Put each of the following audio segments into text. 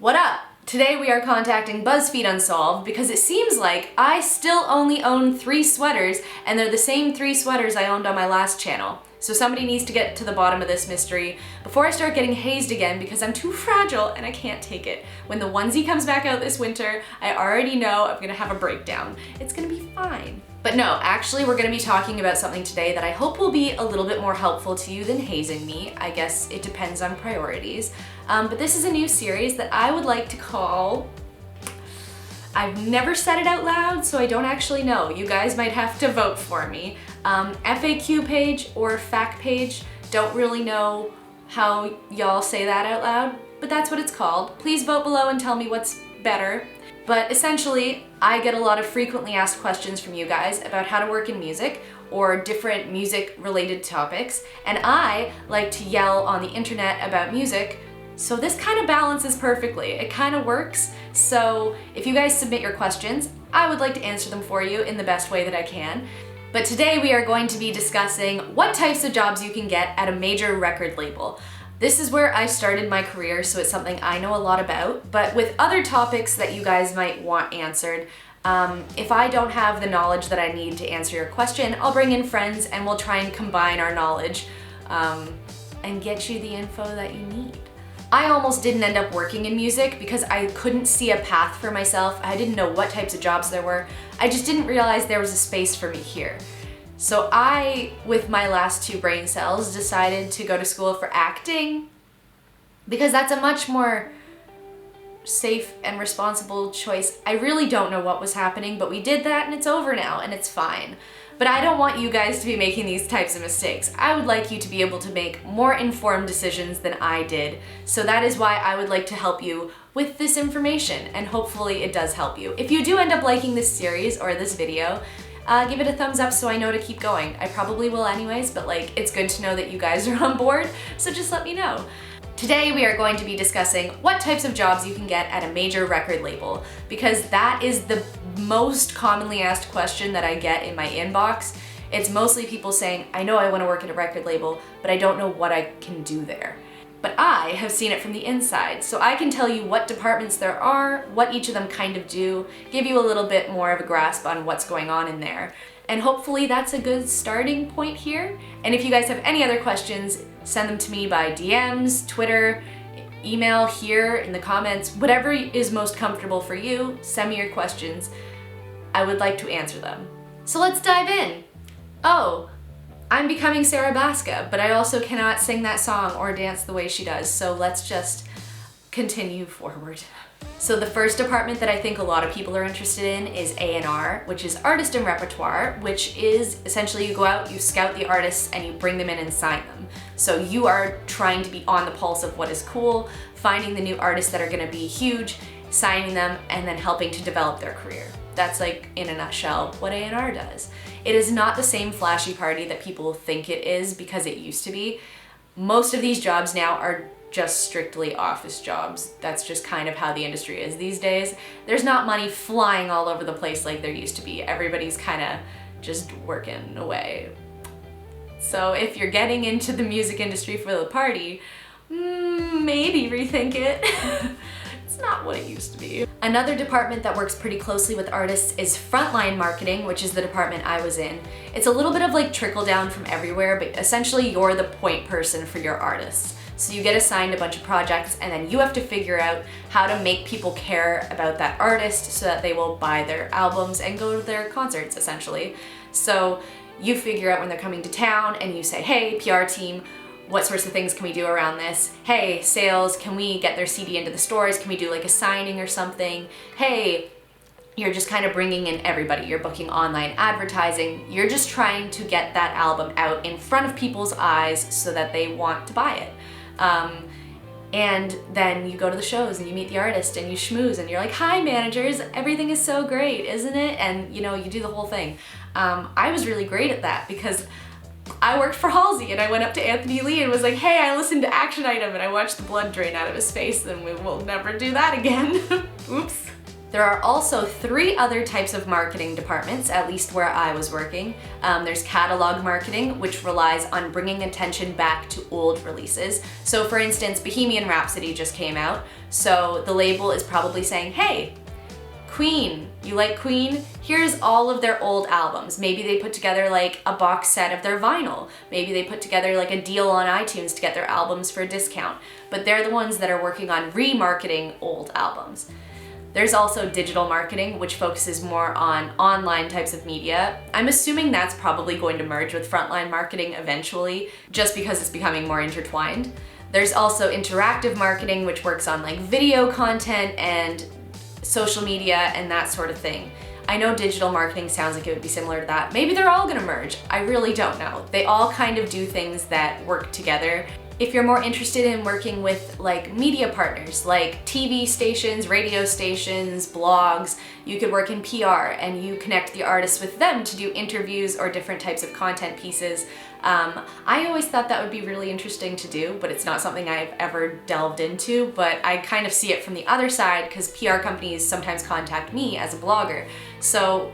What up? Today we are contacting BuzzFeed Unsolved because it seems like I still only own 3 sweaters and they're the same 3 sweaters I owned on my last channel. So somebody needs to get to the bottom of this mystery before I start getting hazed again because I'm too fragile and I can't take it. When the onesie comes back out this winter, I already know I'm gonna have a breakdown. It's gonna be fine. But no, actually we're gonna be talking about something today that I hope will be a little bit more helpful to you than hazing me. I guess it depends on priorities. But this is a new series that I would like to call... I've never said it out loud, so I don't actually know. You guys might have to vote for me. FAQ page or fact page, don't really know how y'all say that out loud, but that's what it's called. Please vote below and tell me what's better. But essentially, I get a lot of frequently asked questions from you guys about how to work in music or different music-related topics, and I like to yell on the internet about music, so this kind of balances perfectly. It kind of works, so if you guys submit your questions, I would like to answer them for you in the best way that I can. But today we are going to be discussing what types of jobs you can get at a major record label. This is where I started my career, so it's something I know a lot about, but with other topics that you guys might want answered, if I don't have the knowledge that I need to answer your question, I'll bring in friends and we'll try and combine our knowledge and get you the info that you need. I almost didn't end up working in music because I couldn't see a path for myself. I didn't know what types of jobs there were. I just didn't realize there was a space for me here. So I, with my last 2 brain cells, decided to go to school for acting because that's a much more safe and responsible choice. I really don't know what was happening, but we did that and it's over now and it's fine. But I don't want you guys to be making these types of mistakes. I would like you to be able to make more informed decisions than I did. So that is why I would like to help you with this information, and hopefully it does help you. If you do end up liking this series or this video, give it a thumbs up so I know to keep going. I probably will anyways, but it's good to know that you guys are on board, so just let me know. Today we are going to be discussing what types of jobs you can get at a major record label, because that is the most commonly asked question that I get in my inbox. It's mostly people saying, I know I want to work at a record label, but I don't know what I can do there. But I have seen it from the inside, so I can tell you what departments there are, what each of them kind of do, give you a little bit more of a grasp on what's going on in there. And hopefully that's a good starting point here. And if you guys have any other questions, send them to me by DMs, Twitter, email here in the comments, whatever is most comfortable for you, send me your questions. I would like to answer them. So let's dive in. Oh, I'm becoming Sarah Baska, but I also cannot sing that song or dance the way she does, so let's just continue forward. So the first department that I think a lot of people are interested in is A&R, which is Artist and Repertoire, which is essentially you go out, you scout the artists, and you bring them in and sign them. So you are trying to be on the pulse of what is cool, finding the new artists that are gonna be huge, signing them, and then helping to develop their career. That's in a nutshell what A&R does. It is not the same flashy party that people think it is because it used to be. Most of these jobs now are just strictly office jobs. That's just kind of how the industry is these days. There's not money flying all over the place like there used to be. Everybody's kind of just working away. So if you're getting into the music industry for the party, maybe rethink it. It's not what it used to be. Another department that works pretty closely with artists is frontline marketing, which is the department I was in. It's a little bit of trickle down from everywhere, but essentially you're the point person for your artists. So you get assigned a bunch of projects and then you have to figure out how to make people care about that artist so that they will buy their albums and go to their concerts, essentially. So you figure out when they're coming to town and you say, hey, PR team, what sorts of things can we do around this? Hey, sales, can we get their CD into the stores? Can we do a signing or something? Hey, you're just kind of bringing in everybody. You're booking online advertising. You're just trying to get that album out in front of people's eyes so that they want to buy it. And then you go to the shows and you meet the artist and you schmooze and you're like, hi managers, everything is so great, isn't it? And you do the whole thing. I was really great at that because I worked for Halsey and I went up to Anthony Lee and was like, hey, I listened to Action Item and I watched the blood drain out of his face and we will never do that again. Oops. There are also 3 other types of marketing departments, at least where I was working. There's catalog marketing, which relies on bringing attention back to old releases. So for instance, Bohemian Rhapsody just came out, so the label is probably saying, hey, Queen, you like Queen? Here's all of their old albums. Maybe they put together like a box set of their vinyl. Maybe they put together like a deal on iTunes to get their albums for a discount. But they're the ones that are working on remarketing old albums. There's also digital marketing, which focuses more on online types of media. I'm assuming that's probably going to merge with frontline marketing eventually, just because it's becoming more intertwined. There's also interactive marketing, which works on like video content and social media and that sort of thing. I know digital marketing sounds like it would be similar to that. Maybe they're all gonna merge. I really don't know. They all kind of do things that work together. If you're more interested in working with like media partners, like TV stations, radio stations, blogs, you could work in PR and you connect the artists with them to do interviews or different types of content pieces. I always thought that would be really interesting to do, but it's not something I've ever delved into, but I kind of see it from the other side because PR companies sometimes contact me as a blogger. So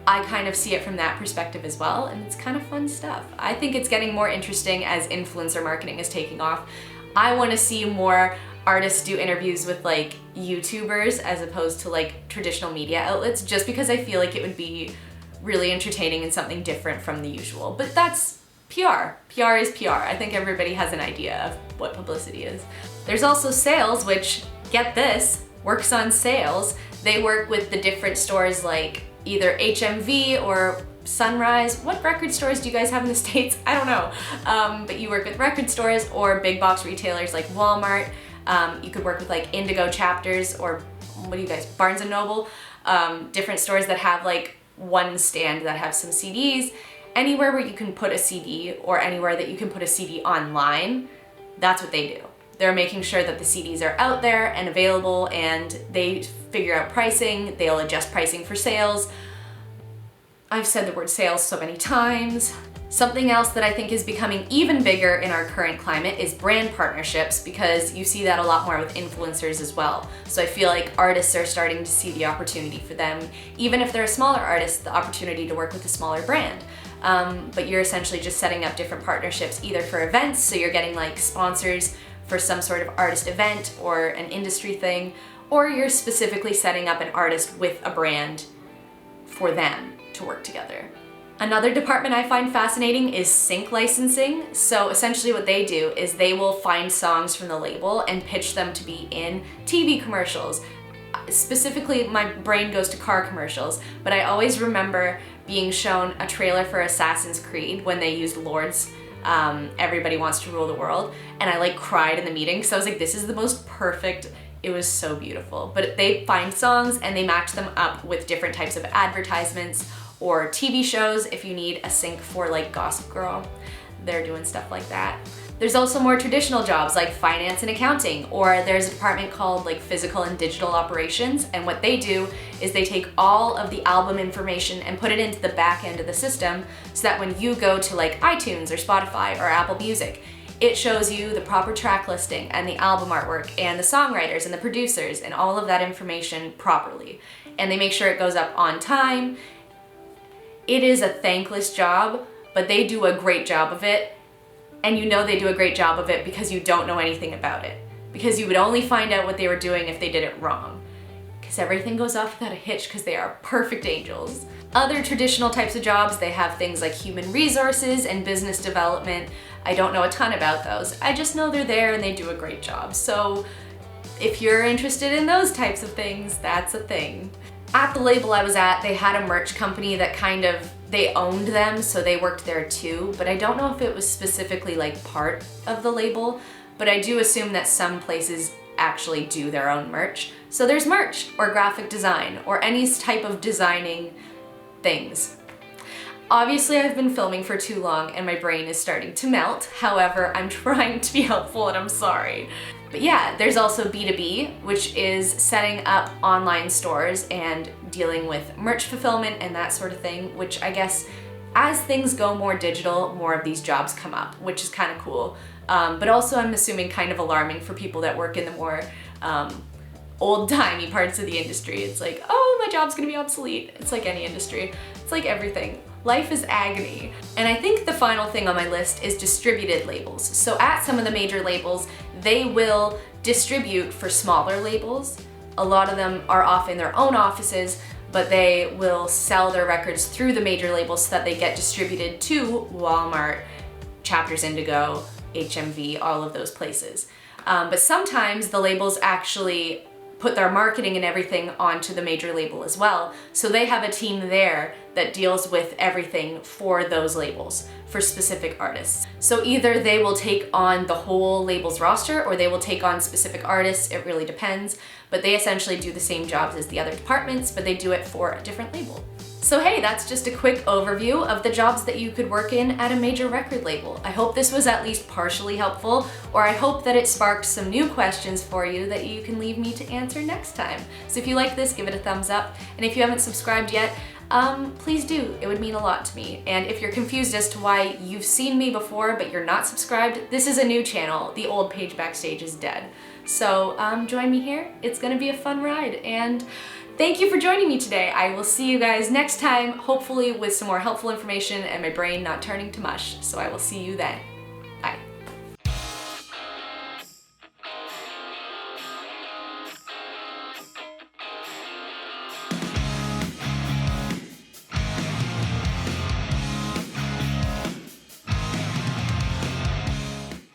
I kind of see it from that perspective as well, and it's kind of fun stuff. I think it's getting more interesting as influencer marketing is taking off. I want to see more artists do interviews with like YouTubers as opposed to like traditional media outlets, just because I feel like it would be really entertaining and something different from the usual. But that's PR. PR is PR. I think everybody has an idea of what publicity is. There's also sales, which, get this, works on sales. They work with the different stores like either HMV or Sunrise. What record stores do you guys have in the States? I don't know. But you work with record stores or big box retailers like Walmart. You could work with like Indigo chapters or what do you guys, Barnes & Noble. Different stores that have like one stand that have some CDs. Anywhere where you can put a CD or anywhere that you can put a CD online, that's what they do. They're making sure that the CDs are out there and available, and they figure out pricing, they'll adjust pricing for sales. I've said the word sales so many times. Something else that I think is becoming even bigger in our current climate is brand partnerships, because you see that a lot more with influencers as well. So I feel like artists are starting to see the opportunity for them, even if they're a smaller artist, the opportunity to work with a smaller brand. But you're essentially just setting up different partnerships either for events, so you're getting like sponsors for some sort of artist event or an industry thing, or you're specifically setting up an artist with a brand for them to work together. Another department I find fascinating is sync licensing. So essentially what they do is they will find songs from the label and pitch them to be in TV commercials. Specifically, my brain goes to car commercials, but I always remember being shown a trailer for Assassin's Creed when they used Lord's Everybody Wants to Rule the World, and I like cried in the meeting because I was like, this is the most perfect, it was so beautiful. But they find songs and they match them up with different types of advertisements or TV shows if you need a sync for like Gossip Girl. They're doing stuff like that. There's also more traditional jobs like finance and accounting, or there's a department called like physical and digital operations, and what they do is they take all of the album information and put it into the back end of the system so that when you go to like iTunes or Spotify or Apple Music, it shows you the proper track listing and the album artwork and the songwriters and the producers and all of that information properly. And they make sure it goes up on time. It is a thankless job, but they do a great job of it. And you know they do a great job of it because you don't know anything about it. Because you would only find out what they were doing if they did it wrong. Because everything goes off without a hitch because they are perfect angels. Other traditional types of jobs, they have things like human resources and business development. I don't know a ton about those. I just know they're there and they do a great job. So if you're interested in those types of things, that's a thing. At the label I was at, they had a merch company that they owned them, so they worked there too, but I don't know if it was specifically like part of the label, but I do assume that some places actually do their own merch. So there's merch or graphic design or any type of designing things. Obviously I've been filming for too long and my brain is starting to melt. However, I'm trying to be helpful and I'm sorry. But yeah, there's also B2B, which is setting up online stores and dealing with merch fulfillment and that sort of thing, which I guess as things go more digital, more of these jobs come up, which is kind of cool. But also I'm assuming kind of alarming for people that work in the more old-timey parts of the industry. It's like, oh, my job's gonna be obsolete. It's like any industry. It's like everything. Life is agony. And I think the final thing on my list is distributed labels. So at some of the major labels, they will distribute for smaller labels. A lot of them are off in their own offices, but they will sell their records through the major labels so that they get distributed to Walmart, Chapters Indigo, HMV, all of those places. But sometimes the labels actually put their marketing and everything onto the major label as well. So they have a team there that deals with everything for those labels, for specific artists. So either they will take on the whole label's roster or they will take on specific artists, it really depends. But they essentially do the same jobs as the other departments, but they do it for a different label. So hey, that's just a quick overview of the jobs that you could work in at a major record label. I hope this was at least partially helpful, or I hope that it sparked some new questions for you that you can leave me to answer next time. So if you like this, give it a thumbs up, and if you haven't subscribed yet, please do. It would mean a lot to me. And if you're confused as to why you've seen me before but you're not subscribed, this is a new channel. The old Paige Backstage is dead. So join me here. It's gonna be a fun ride, and thank you for joining me today. I will see you guys next time, hopefully with some more helpful information and my brain not turning to mush. So I will see you then.